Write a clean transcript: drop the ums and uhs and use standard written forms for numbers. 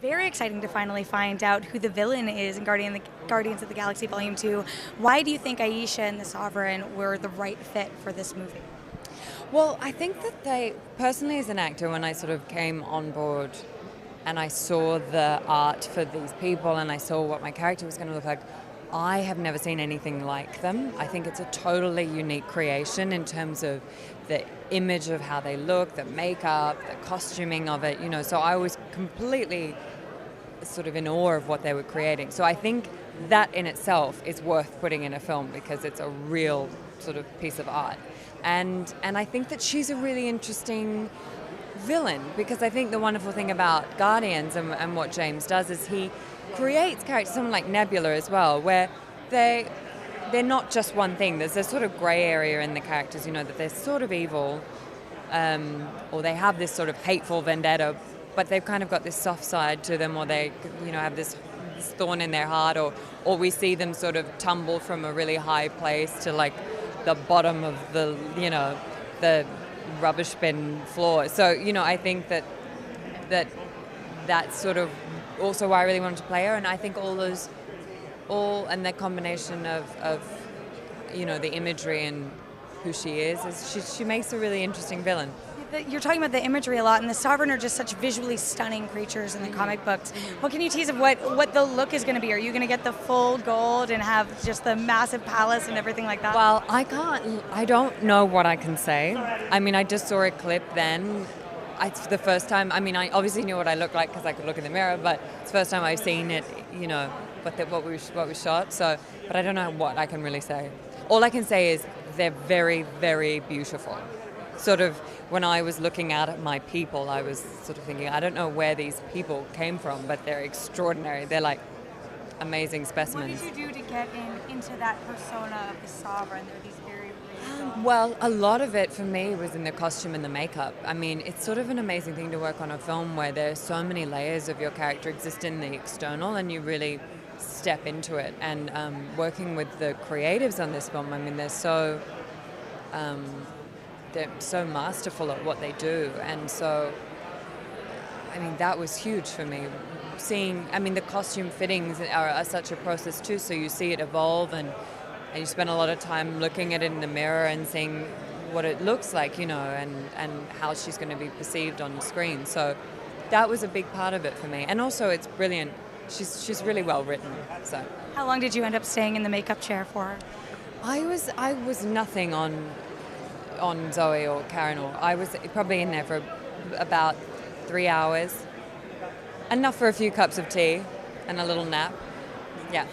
very exciting to finally find out who the villain is in Guardians of the Galaxy Volume 2. Why do you think Ayesha and the Sovereign were the right fit for this movie? Well, I think that personally as an actor, when I sort of came on board and I saw the art for these people and I saw what my character was going to look like, I have never seen anything like them. I think it's a totally unique creation in terms of the image of how they look, the makeup, the costuming of it, so I was completely sort of in awe of what they were creating. So I think that in itself is worth putting in a film because it's a real sort of piece of art. And I think that she's a really interesting villain because I think the wonderful thing about Guardians and what James does is he creates characters, someone like Nebula as well, where they're not just one thing. There's a sort of grey area in the characters, that they're sort of evil or they have this sort of hateful vendetta, but they've kind of got this soft side to them, or they have this thorn in their heart, or we see them sort of tumble from a really high place to like the bottom of the rubbish bin floor. So I think that's sort of also why I really wanted to play her, and I think and the combination of the imagery and who she is she makes a really interesting villain. You're talking about the imagery a lot, and the Sovereign are just such visually stunning creatures in the comic books. What can you tease of what the look is going to be? Are you going to get the full gold and have just the massive palace and everything like that? Well, I don't know what I can say. I mean, I just saw a clip then. It's the first time, I obviously knew what I looked like because I could look in the mirror, but it's the first time I've seen it, what we shot. So, but I don't know what I can really say. All I can say is they're very, very beautiful. Sort of, when I was looking at my people, I was sort of thinking, I don't know where these people came from, but they're extraordinary. They're like amazing specimens. What did you do to get into that persona of the Sovereign? They're these very Well, a lot of it for me was in the costume and the makeup. It's sort of an amazing thing to work on a film where there's so many layers of your character exist in the external and you really step into it. And working with the creatives on this film, they're so masterful at what they do. And so, that was huge for me. Seeing, the costume fittings are such a process too, so you see it evolve and you spend a lot of time looking at it in the mirror and seeing what it looks like, and how she's going to be perceived on screen. So that was a big part of it for me. And also it's brilliant. She's really well written. So how long did you end up staying in the makeup chair for? I was nothing on Zoe or Karen, or I was probably in there for about 3 hours. Enough for a few cups of tea and a little nap. Yeah.